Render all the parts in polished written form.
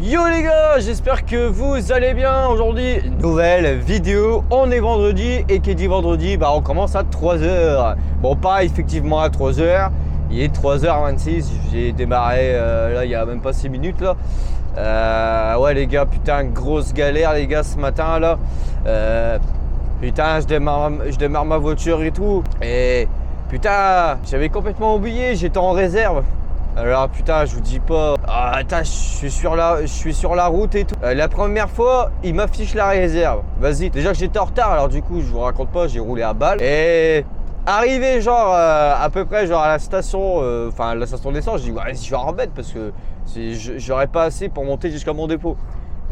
Yo les gars, j'espère que vous allez bien. Aujourd'hui, nouvelle vidéo. On est vendredi et qui dit vendredi, on commence à 3h. Bon, pas effectivement à 3h. Il est 3h26. J'ai démarré là, il y a même pas 6 minutes là. Ouais les gars, putain, grosse galère les gars ce matin là. Putain, je démarre ma voiture et tout. Et putain, j'avais complètement oublié, j'étais en réserve. Alors putain, je vous dis pas. Ah, attends, je suis sur la route et tout. La première fois, il m'affiche la réserve. Vas-y. Déjà que j'étais en retard, alors du coup, je vous raconte pas, j'ai roulé à balle. Et arrivé genre à peu près genre à la station, la station d'essence, je dis ouais, je vais en remettre parce que j'aurais pas assez pour monter jusqu'à mon dépôt.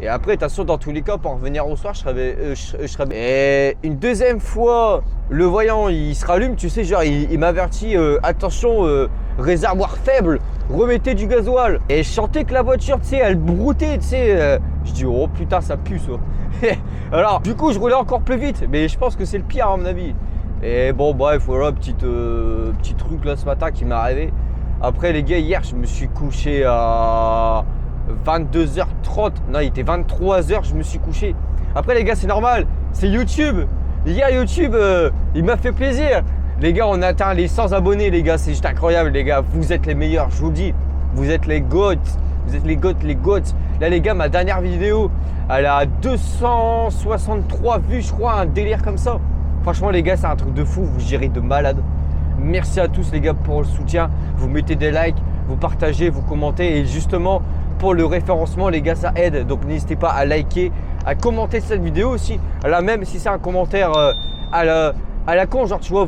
Et après, de toute façon, dans tous les cas, pour revenir au soir, je serais. Et une deuxième fois, le voyant, il se rallume, tu sais, genre, il m'avertit, attention, réservoir faible, remettez du gasoil. Et je sentais que la voiture, tu sais, elle broutait, tu sais. Je dis, oh putain, ça pue, ça. Alors, du coup, je roulais encore plus vite, mais je pense que c'est le pire, à mon avis. Et bon, bref, voilà, petit truc là ce matin qui m'est arrivé. Après, les gars, hier, je me suis couché à 22h30, non il était 23h, je me suis couché. Après les gars, c'est normal, c'est YouTube. Hier YouTube, il m'a fait plaisir. Les gars, on a atteint les 100 abonnés les gars, c'est juste incroyable les gars. Vous êtes les meilleurs, je vous le dis. Vous êtes les GOAT. Vous êtes les GOAT. Là les gars, ma dernière vidéo, elle a 263 vues je crois, un délire comme ça. Franchement les gars, c'est un truc de fou, vous gérez de malade. Merci à tous les gars pour le soutien. Vous mettez des likes, vous partagez, vous commentez. Et justement, pour le référencement, les gars, ça aide. Donc n'hésitez pas à liker, à commenter cette vidéo aussi. Là, même si c'est un commentaire à la con, genre tu vois,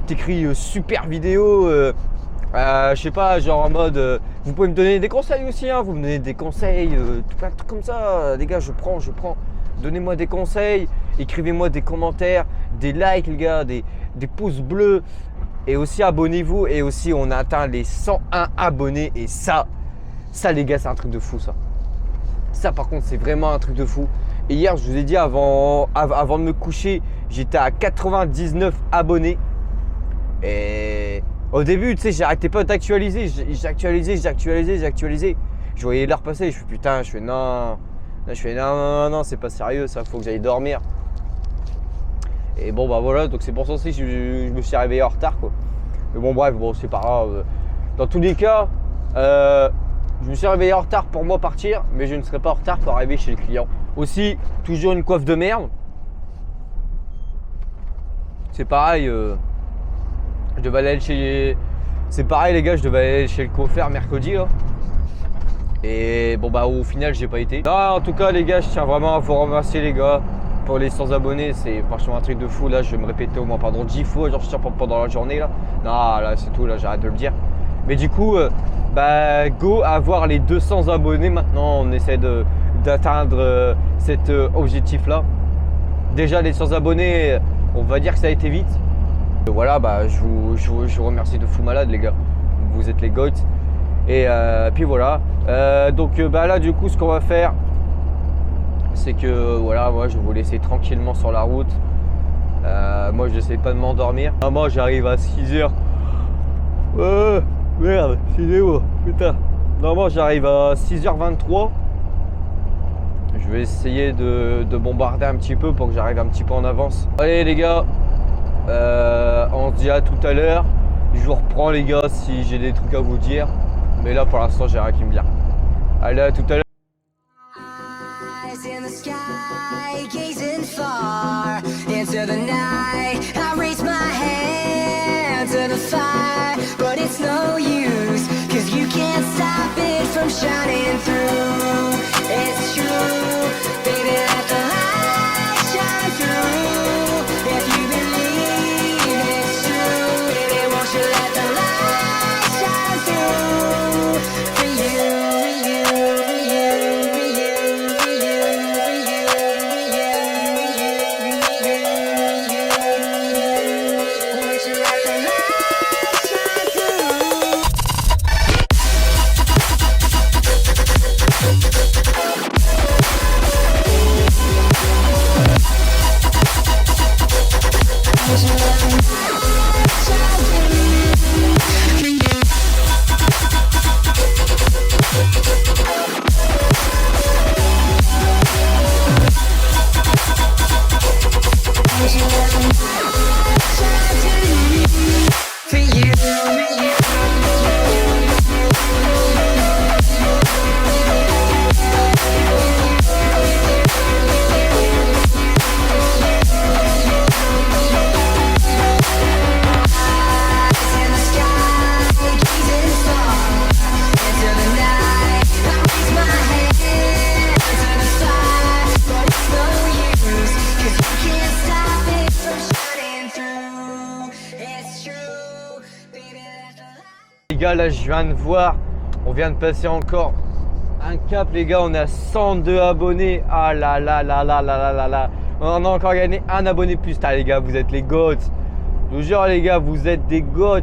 t'écris super vidéo. Je sais pas, genre en mode. Vous pouvez me donner des conseils aussi, hein. Vous me donnez des conseils, tout plein de trucs comme ça. Les gars, je prends. Donnez-moi des conseils, écrivez-moi des commentaires, des likes, les gars, des pouces bleus. Et aussi abonnez-vous. Et aussi on a atteint les 101 abonnés. Et ça les gars, c'est un truc de fou ça. Ça par contre, c'est vraiment un truc de fou. Et hier, je vous ai dit avant de me coucher, j'étais à 99 abonnés. Et au début, tu sais, j'arrêtais pas d'actualiser. J'actualisais. Je voyais l'heure passer. Je fais putain, non, c'est pas sérieux ça, faut que j'aille dormir. Et bon bah voilà, donc c'est pour ça aussi que je me suis réveillé en retard quoi. Mais bon bref, c'est pas grave. Dans tous les cas, je me suis réveillé en retard pour moi partir, mais je ne serai pas en retard pour arriver chez le client. Aussi, toujours une coiffe de merde. C'est pareil, je devais aller chez. C'est pareil les gars, je devais aller chez le coiffeur mercredi là. Et bon au final j'ai pas été. Non, en tout cas les gars, je tiens vraiment à vous remercier les gars. Pour les 100 abonnés, c'est franchement un truc de fou. Là, je vais me répéter au moins pendant 10 fois, genre je tiens pendant la journée là. Non, là c'est tout, là j'arrête de le dire. Mais du coup, go avoir les 200 abonnés maintenant. On essaie d'atteindre cet objectif là. Déjà les 100 abonnés, on va dire que ça a été vite. Voilà, je vous remercie de fou malade les gars. Vous êtes les goats. Et puis voilà. Donc là du coup, ce qu'on va faire, c'est que voilà, moi je vais vous laisser tranquillement sur la route. Moi j'essaie pas de m'endormir. Moi j'arrive à 6h. Merde, excusez-moi, putain. Normalement j'arrive à 6h23. Je vais essayer de bombarder un petit peu pour que j'arrive un petit peu en avance. Allez les gars, on se dit à tout à l'heure. Je vous reprends les gars si j'ai des trucs à vous dire. Mais là pour l'instant j'ai rien qui me vient. Allez, à tout à l'heure. In the sky, gazing far into the night, I raise my hand to the fire, but it's no use, 'cause you can't stop it from shining through. It's true, baby, let the light shine through. If you believe it's true, baby, won't you let the light shine through for you, for you, for you, for you, for you, for you, for you. là je viens de voir, on vient de passer encore un cap les gars, on est à 102 abonnés. Ah là là là là là là là là. On a encore gagné un abonné de plus. Ah les gars, vous êtes les goats. Je vous jure les gars, vous êtes des goats.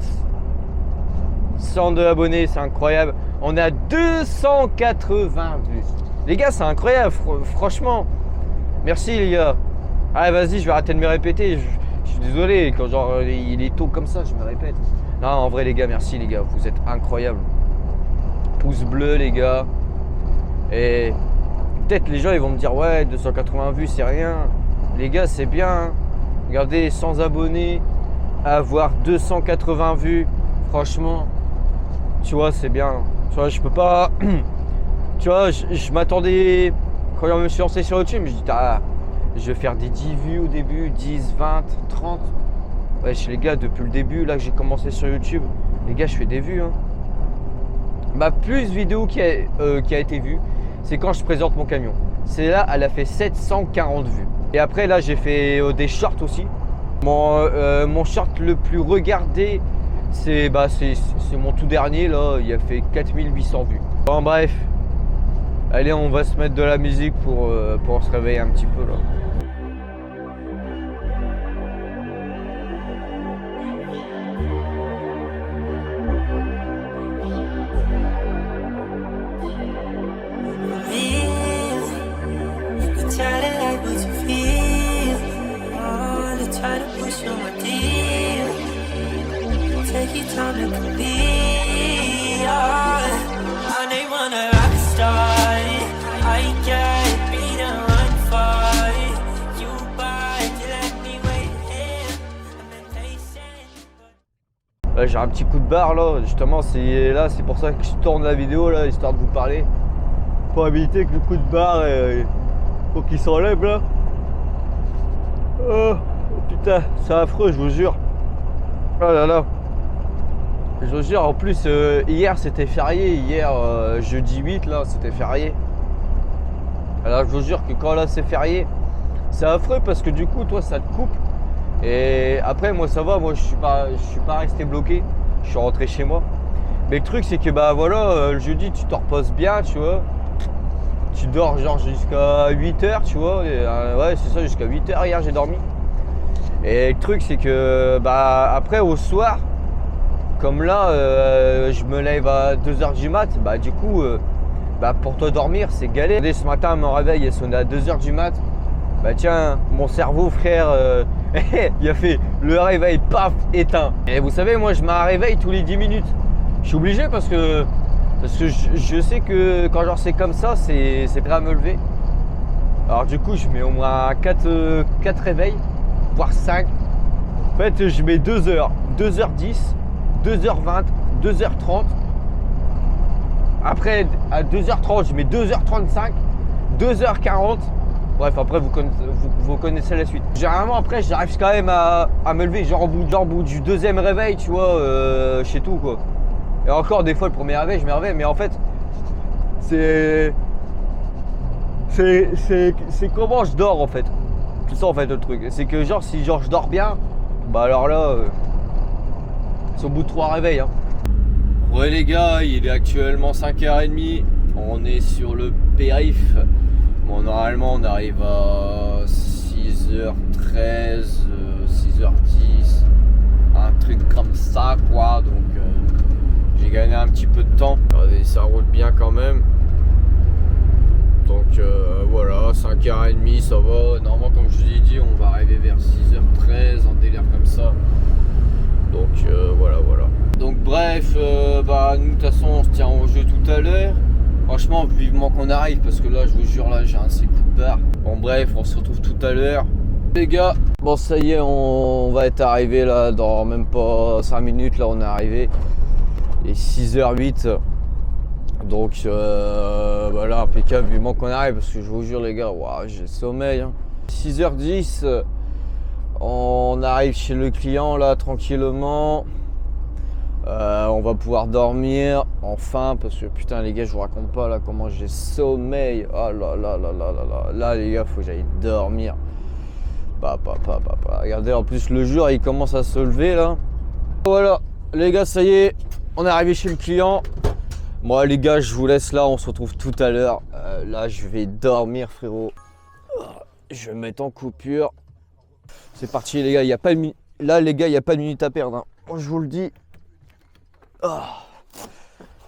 102 abonnés, c'est incroyable. On est à 280 vues. Les gars, c'est incroyable, franchement. Merci les gars. Allez vas-y, je vais arrêter de me répéter. Je suis désolé, quand genre il est tôt comme ça, je me répète. Non, en vrai les gars, merci les gars, vous êtes incroyables. Pouce bleu les gars. Et peut-être les gens ils vont me dire ouais 280 vues c'est rien. Les gars c'est bien hein. Regardez 100 abonnés, avoir 280 vues, franchement tu vois c'est bien. Tu vois je peux pas tu vois je m'attendais quand je me suis lancé sur YouTube, je me dis ah, je vais faire des 10 vues au début, 10, 20, 30. Ouais les gars depuis le début là que j'ai commencé sur YouTube, les gars je fais des vues hein. Ma plus vidéo qui a été vue, c'est quand je présente mon camion. C'est là, elle a fait 740 vues. Et après là, j'ai fait des shorts aussi. Mon short le plus regardé, c'est mon tout dernier là. Il a fait 4800 vues. Bon bref, allez, on va se mettre de la musique pour se réveiller un petit peu là. J'ai un petit coup de barre là, justement c'est pour ça que je tourne la vidéo là, histoire de vous parler. Pour éviter que le coup de barre faut qu'il s'enlève là. Oh putain, c'est affreux je vous jure. Oh là là. Je vous jure en plus hier c'était férié, hier jeudi 8 là c'était férié. Alors je vous jure que quand là c'est férié, c'est affreux parce que du coup toi ça te coupe. Et après moi ça va, moi je suis pas resté bloqué, je suis rentré chez moi. Mais le truc c'est que bah voilà, le jeudi tu te reposes bien tu vois. Tu dors genre jusqu'à 8h tu vois. Et, ouais c'est ça, jusqu'à 8h hier j'ai dormi. Et le truc c'est que bah après au soir, comme là je me lève à 2h du mat, bah du coup bah pour te dormir c'est galère. Dès ce matin mon réveil est sonné à 2h du mat. Bah tiens, mon cerveau frère, il a fait le réveil, paf, éteint. Et vous savez, moi je me réveille tous les 10 minutes. Je suis obligé parce que je sais que quand genre c'est comme ça, c'est prêt à me lever. Alors du coup, je mets au moins 4 réveils, voire 5. En fait, je mets 2h, 2h10, 2h20, 2h30. Après, à 2h30, je mets 2h35, 2h40. Bref, après vous connaissez la suite. Généralement après j'arrive quand même à me lever genre au bout du deuxième réveil, tu vois, chez tout quoi. Et encore des fois le premier réveil je me réveille, mais en fait c'est comment je dors en fait. C'est ça en fait le truc. C'est que genre si genre je dors bien, bah alors là c'est au bout de 3 réveils hein. Ouais les gars, il est actuellement 5h30, on est sur le périph'. Bon, normalement on arrive à 6h13, 6h10, un truc comme ça quoi, donc j'ai gagné un petit peu de temps. Regardez, ça roule bien quand même. Donc voilà, 5h30 ça va. Normalement comme je vous ai dit, on va arriver vers 6h13, un délire comme ça. Donc voilà. Donc bref, bah nous de toute façon on se tient au jeu tout à l'heure. Franchement, vivement qu'on arrive parce que là, je vous jure, là, j'ai un coup de barre. Bon, bref, on se retrouve tout à l'heure. Les gars, bon, ça y est, on va être arrivé là dans même pas 5 minutes. Là, on est arrivé. Il est 6h08. Donc, voilà, impeccable, vivement qu'on arrive parce que je vous jure, les gars, wow, j'ai le sommeil. Hein. 6h10, on arrive chez le client là, tranquillement. On va pouvoir dormir enfin parce que putain les gars je vous raconte pas là comment j'ai sommeil. Oh là là là là là là. Là les gars faut que j'aille dormir. Regardez en plus le jour il commence à se lever là. Voilà les gars ça y est. On est arrivé chez le client. Moi les gars, je vous laisse là, on se retrouve tout à l'heure. Là je vais dormir frérot. Je vais me mettre en coupure. C'est parti les gars, il y a pas de là les gars, il n'y a pas de minute à perdre. Hein. Oh, je vous le dis. Oh.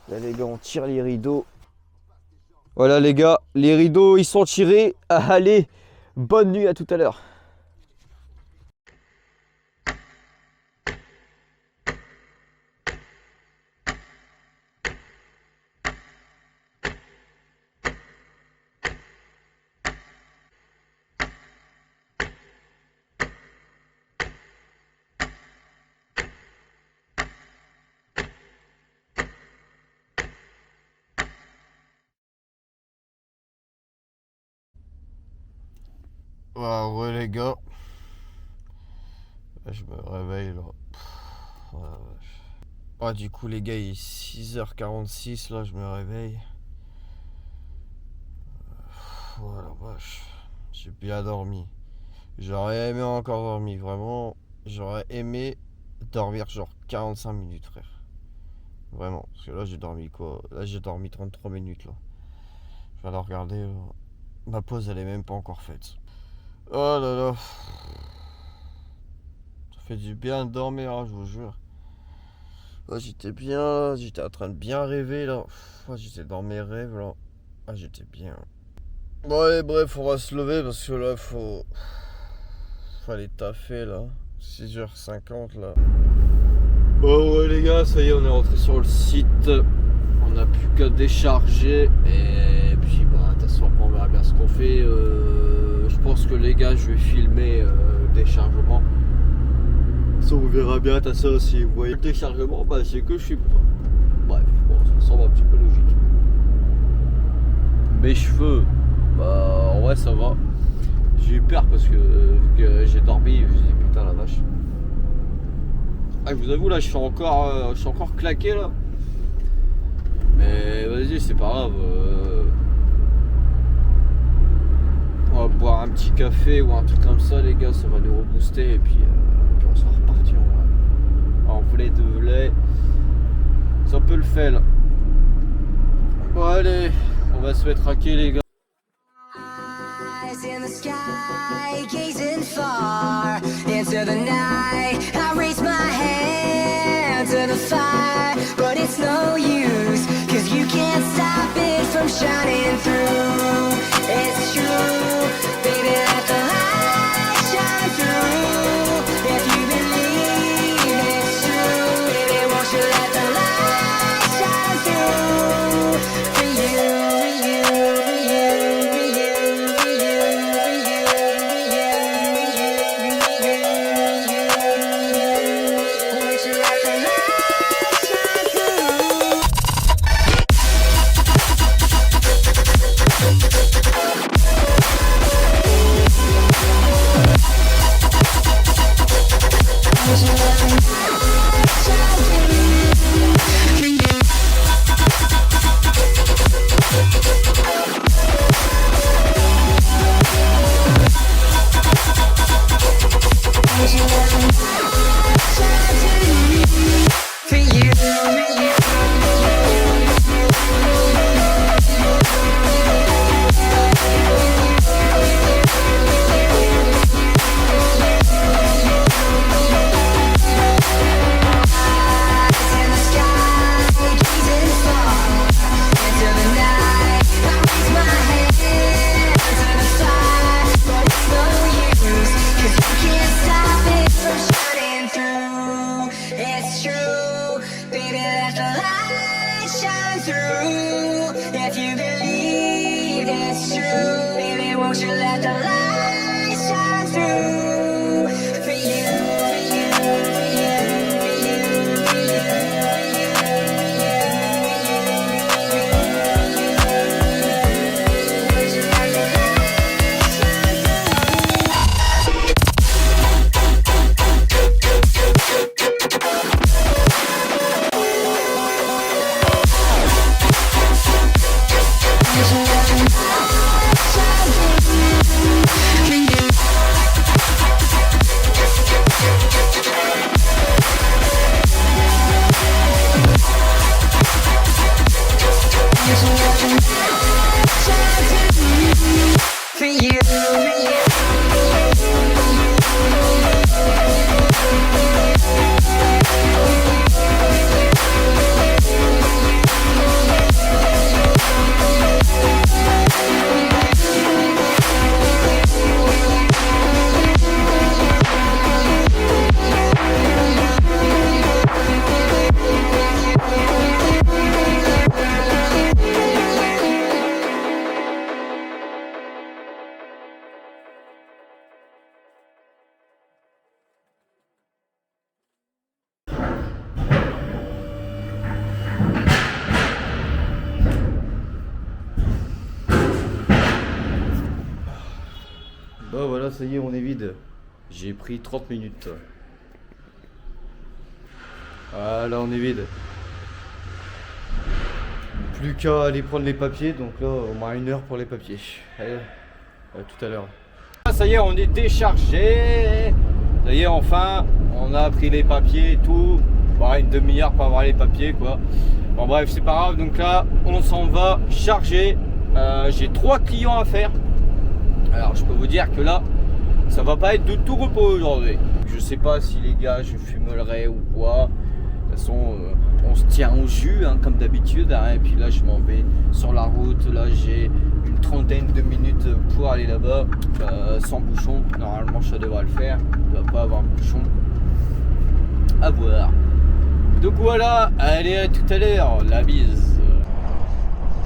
Là les gars, on tire les rideaux. Voilà les gars, les rideaux ils sont tirés. Allez, bonne nuit, à tout à l'heure. Ouais les gars, je me réveille là. Ah du coup les gars, il est 6h46 là, je me réveille. Voilà, vache, j'ai bien dormi. J'aurais aimé encore dormir, vraiment. J'aurais aimé dormir genre 45 minutes frère. Vraiment, parce que là j'ai dormi quoi? Là j'ai dormi 33 minutes là. Je vais aller regarder, ma pause elle est même pas encore faite. Oh là là. Ça fait du bien de dormir, hein, je vous jure. Oh, j'étais bien, j'étais en train de bien rêver là. Oh, j'étais dans mes rêves là. Ah, j'étais bien. Bon, allez, bref, on va se lever parce que là, faut aller taffer là. 6h50 là. Bon, ouais, les gars, ça y est, on est rentré sur le site. On n'a plus qu'à décharger. Et puis, bah, de toute façon, on verra bien ce qu'on fait. Je pense que les gars, je vais filmer le déchargement. Ça, on verra bien. T'as ça aussi. Vous voyez le déchargement, bah, c'est que je suis pas. Bref, bon, ça semble un petit peu logique. Mes cheveux, bah, en vrai, ça va. J'ai eu peur parce que vu que j'ai dormi, je me suis dit putain la vache. Ah, je vous avoue, là, je suis encore claqué là. Mais vas-y, c'est pas grave. On va boire un petit café ou un truc comme ça, les gars, ça va nous rebooster et puis on sera reparti en volet de volet. Ça peut le faire là. Bon, allez, on va se mettre raquer, les gars. Eyes in the sky, gazing far into the night. I raise my hand to the fire, but it's no use, 'cause you can't stop it from shining through. It's true, baby, let the light shine through. If you believe it's true, baby, won't you let the light shine through? For you, for you, for you, for you, for you, for you, for you, won't you let the light shine through? Won't you let the light shine through? For you, for you, for you, for you, for you, won't you let the light shine through? you. Bah voilà, ça y est, on est vide. J'ai pris 30 minutes. Voilà, on est vide. Plus qu'à aller prendre les papiers, donc là, on a 1 heure pour les papiers. Allez, à tout à l'heure. Ça y est, on est déchargé. Ça y est, enfin, on a pris les papiers et tout. Bon, 1 demi-heure pour avoir les papiers, quoi. Bon, bref, c'est pas grave. Donc là, on s'en va charger. J'ai 3 clients à faire. Alors je peux vous dire que là, ça va pas être de tout repos aujourd'hui. Je sais pas si les gars, je fumerai ou quoi. De toute façon, on se tient au jus, hein, comme d'habitude. Hein, et puis là, je m'en vais sur la route. Là, j'ai une 30aine de minutes pour aller là-bas, sans bouchon. Normalement, ça devrait le faire. Il ne doit pas avoir de bouchon. À voir. Donc voilà, allez, à tout à l'heure. La bise.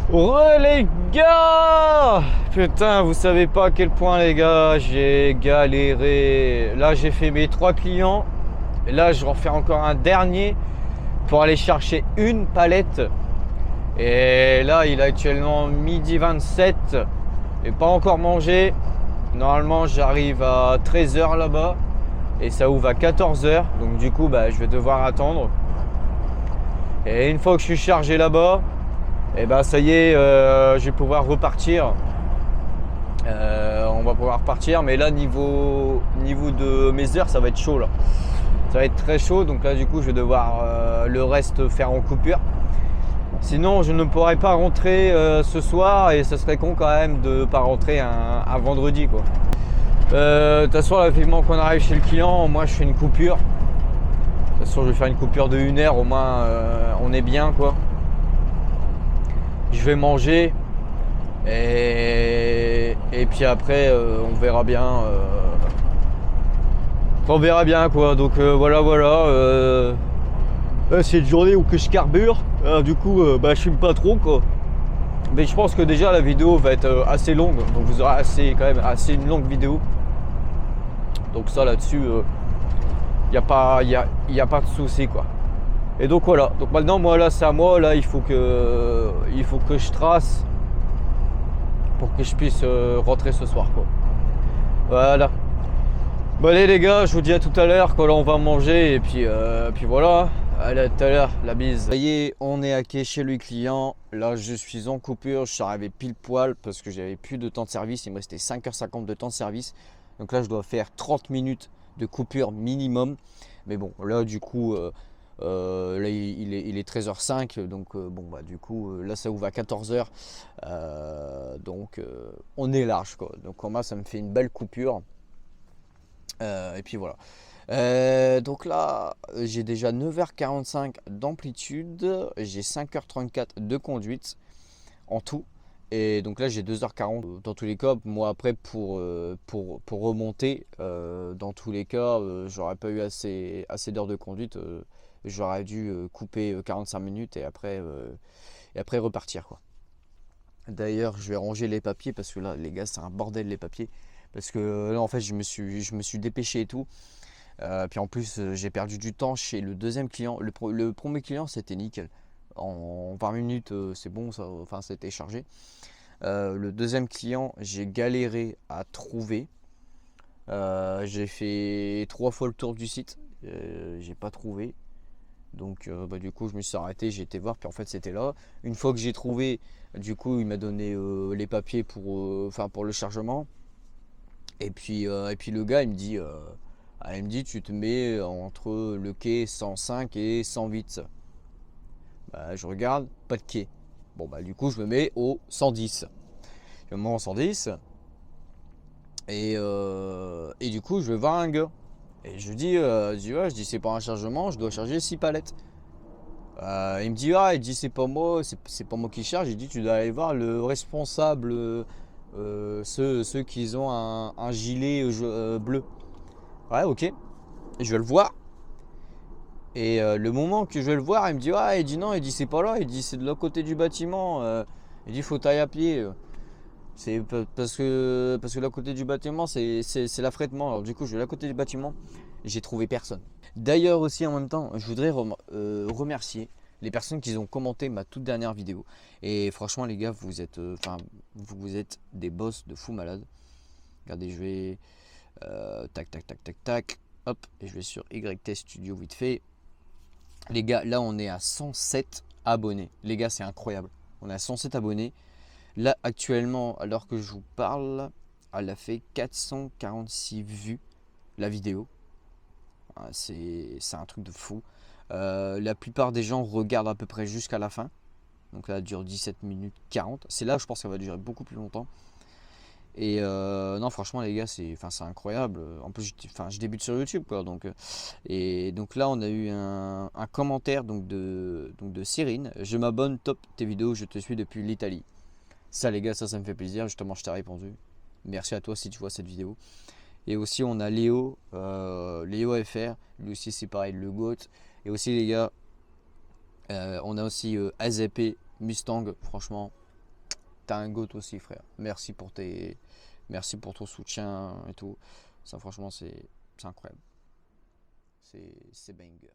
Ouais les gars, putain, vous savez pas à quel point les gars j'ai galéré. Là j'ai fait mes 3 clients et là je refais encore un dernier pour aller chercher une palette. Et là il est actuellement midi 27 et pas encore mangé. Normalement j'arrive à 13h là-bas et ça ouvre à 14h, donc du coup je vais devoir attendre. Et une fois que je suis chargé là-bas, et ça y est, je vais pouvoir repartir. On va pouvoir repartir, mais là niveau de mes heures, ça va être chaud là. Ça va être très chaud, donc là du coup je vais devoir le reste faire en coupure. Sinon je ne pourrais pas rentrer ce soir et ça serait con quand même de ne pas rentrer un vendredi quoi. De toute façon là, vivement qu'on arrive chez le client, moi je fais une coupure. De toute façon je vais faire une coupure de 1 heure, au moins on est bien quoi. Je vais manger et puis après on verra bien. On verra bien quoi. Donc voilà. C'est une journée où que je carbure. Du coup je fume pas trop quoi. Mais je pense que déjà la vidéo va être assez longue. Donc vous aurez quand même assez une longue vidéo. Donc ça là-dessus, y a pas de souci quoi. Et donc voilà, donc maintenant moi là c'est à moi, là il faut que je trace pour que je puisse rentrer ce soir quoi. Voilà. Bon allez les gars, je vous dis à tout à l'heure quand là on va manger et puis voilà. Allez à tout à l'heure, la bise. Ça y est, on est à quai chez le client. Là je suis en coupure, je suis arrivé pile poil parce que j'avais plus de temps de service, il me restait 5h50 de temps de service. Donc là je dois faire 30 minutes de coupure minimum. Mais bon là du coup là il est 13h05 donc du coup là ça ouvre à 14h donc on est large quoi. Donc moi ça me fait une belle coupure et puis voilà. Donc là j'ai déjà 9h45 d'amplitude, j'ai 5h34 de conduite en tout. Et donc là j'ai 2h40 dans tous les cas. Moi après pour remonter dans tous les cas j'aurais pas eu assez d'heures de conduite. J'aurais dû couper 45 minutes et après repartir quoi. D'ailleurs je vais ranger les papiers parce que là les gars c'est un bordel les papiers. Parce que là en fait je me suis dépêché et tout. Puis en plus j'ai perdu du temps chez le deuxième client. Le premier client c'était nickel. En 20 minutes c'est bon, ça, enfin c'était chargé. Le deuxième client j'ai galéré à trouver. J'ai fait 3 fois le tour du site. J'ai pas trouvé. Donc du coup je me suis arrêté, j'ai été voir, puis en fait c'était là. Une fois que j'ai trouvé, du coup il m'a donné les papiers pour le chargement. Et puis le gars il me dit tu te mets entre le quai 105 et 108. Je regarde, pas de quai. Bon du coup je me mets au 110. Je me mets au 110. Et du coup, je vais voir un gars. Et je dis, ouais, je dis c'est pas un chargement, je dois charger 6 palettes. Il me dit, ah, il dit c'est pas moi, c'est pas moi qui charge. Il dit, tu dois aller voir le responsable, ceux qui ont un gilet bleu. Ouais, ok. Et je vais le voir. Et le moment que je vais le voir, il me dit, ah, il dit non, il dit c'est pas là, il dit c'est de l'autre côté du bâtiment. Il dit, faut tailler à pied. C'est parce que l'autre côté du bâtiment, c'est l'affrètement. Alors du coup, je vais à côté du bâtiment, j'ai trouvé personne. D'ailleurs aussi en même temps, je voudrais remercier les personnes qui ont commenté ma toute dernière vidéo. Et franchement les gars, vous êtes des boss de fou malade. Regardez, je vais tac, hop, et je vais sur YT Studio vite fait. Les gars, là on est à 107 abonnés. Les gars, c'est incroyable. On est à 107 abonnés. Là actuellement, alors que je vous parle, elle a fait 446 vues la vidéo. C'est un truc de fou. La plupart des gens regardent à peu près jusqu'à la fin. Donc là, elle dure 17 minutes 40. C'est là, je pense qu'elle va durer beaucoup plus longtemps. Et non, franchement, les gars, c'est incroyable. En plus, je débute sur YouTube, quoi. Et donc là, on a eu un commentaire de Cyrine. Je m'abonne, top tes vidéos, je te suis depuis l'Italie. Ça, les gars, ça me fait plaisir. Justement, je t'ai répondu. Merci à toi si tu vois cette vidéo. Et aussi, on a Léo, Léo FR. Lui aussi, c'est pareil, le GOAT. Et aussi, les gars, on a aussi AZP Mustang. Franchement, t'as un GOAT aussi, frère. Merci pour ton soutien et tout. Ça, franchement, c'est incroyable. C'est banger.